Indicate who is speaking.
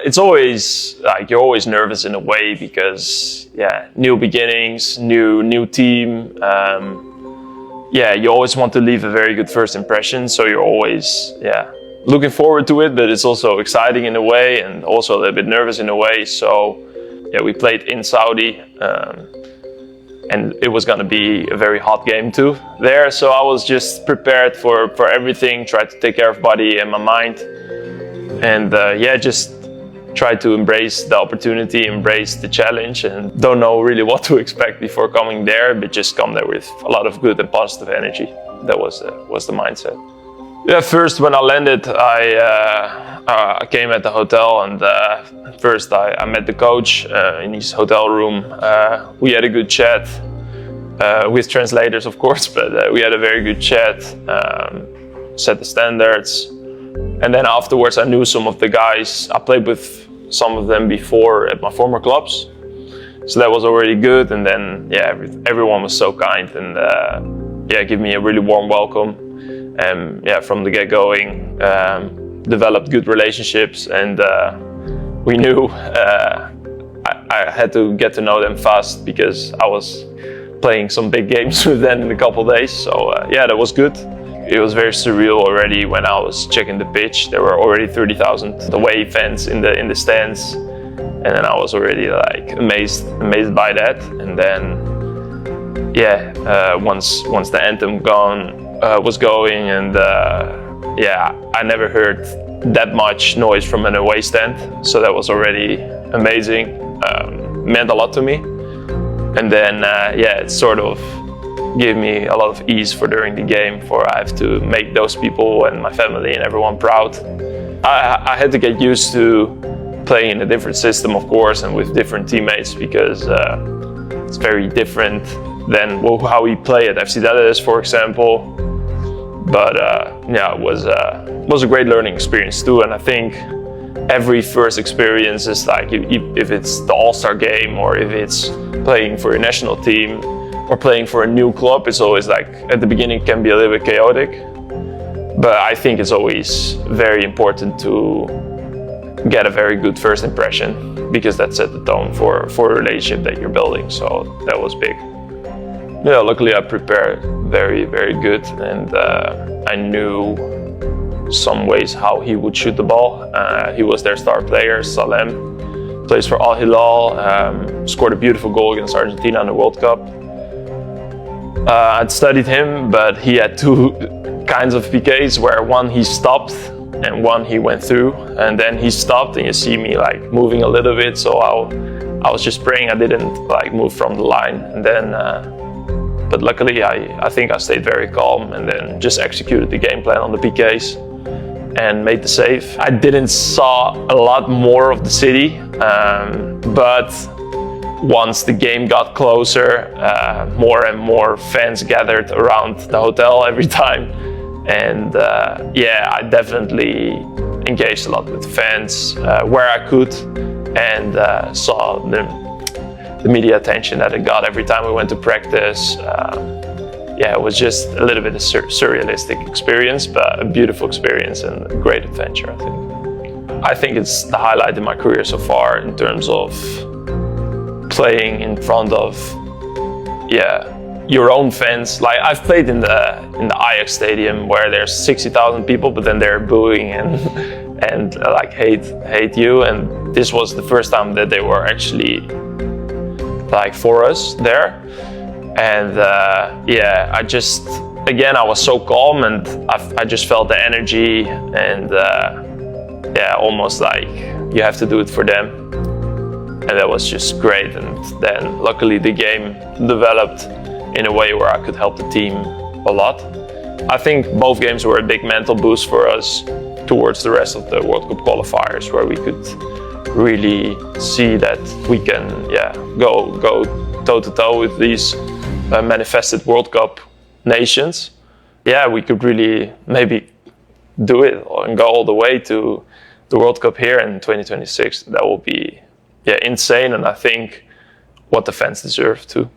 Speaker 1: It's always like you're always nervous in a way because new beginnings, new team. You always want to leave a very good first impression. So you're always looking forward to it, but it's also exciting in a way and also a little bit nervous in a way. So we played in Saudi. And it was going to be a very hot game too there. So I was just prepared for everything, tried to take care of body and my mind. And just try to embrace the opportunity, embrace the challenge, and don't know really what to expect before coming there, but just come there with a lot of good and positive energy. That was the mindset. First when I landed, I came at the hotel, and first I met the coach in his hotel room. We had a good chat with translators, of course, but we had a very good chat, set the standards. And then afterwards I knew some of the guys. I played with some of them before at my former clubs. So that was already good. And then everyone was so kind and gave me a really warm welcome. And from the get-go, developed good relationships, and we knew I had to get to know them fast because I was playing some big games with them in a couple of days. So that was good. It was very surreal already when I was checking the pitch. There were already 30,000 away fans in the stands, and then I was already like amazed by that. And then once the anthem was going, and I never heard that much noise from an away stand, so that was already amazing. Meant a lot to me. And then it sort of gave me a lot of ease for during the game, for I have to make those people and my family and everyone proud. I had to get used to playing in a different system, of course, and with different teammates, because it's very different than how we play at FC Dallas, for example. But it was a great learning experience too, and I think every first experience is like, if it's the All-Star game or if it's playing for your national team or playing for a new club, it's always like at the beginning it can be a little bit chaotic. But I think it's always very important to get a very good first impression, because that set the tone for a relationship that you're building. So that was big. Luckily I prepared very, very good, and I knew some ways how he would shoot the ball. He was their star player, Salem, plays for Al Hilal, scored a beautiful goal against Argentina in the World Cup. I'd studied him, but he had two kinds of PKs, where one he stopped and one he went through, and then he stopped and you see me like moving a little bit, so I was just praying I didn't like move from the line. And then but luckily I think I stayed very calm and then just executed the game plan on the PKs and made the save. I didn't saw a lot more of the city, but once the game got closer, more and more fans gathered around the hotel every time. And I definitely engaged a lot with fans where I could, and saw the media attention that it got every time we went to practice. It was just a little bit of a surrealistic experience, but a beautiful experience and a great adventure, I think. I think it's the highlight in my career so far in terms of playing in front of your own fans. Like, I've played in the Ajax stadium where there's 60,000 people, but then they're booing and like hate you. And this was the first time that they were actually like for us there. And I was so calm, and I just felt the energy, and almost like you have to do it for them. And that was just great. And then luckily the game developed in a way where I could help the team a lot. I think both games were a big mental boost for us towards the rest of the World Cup qualifiers, where we could really see that we can go toe to toe with these manifested World Cup nations. We could really maybe do it and go all the way to the World Cup here in 2026. That will be insane, and I think what the fans deserve too.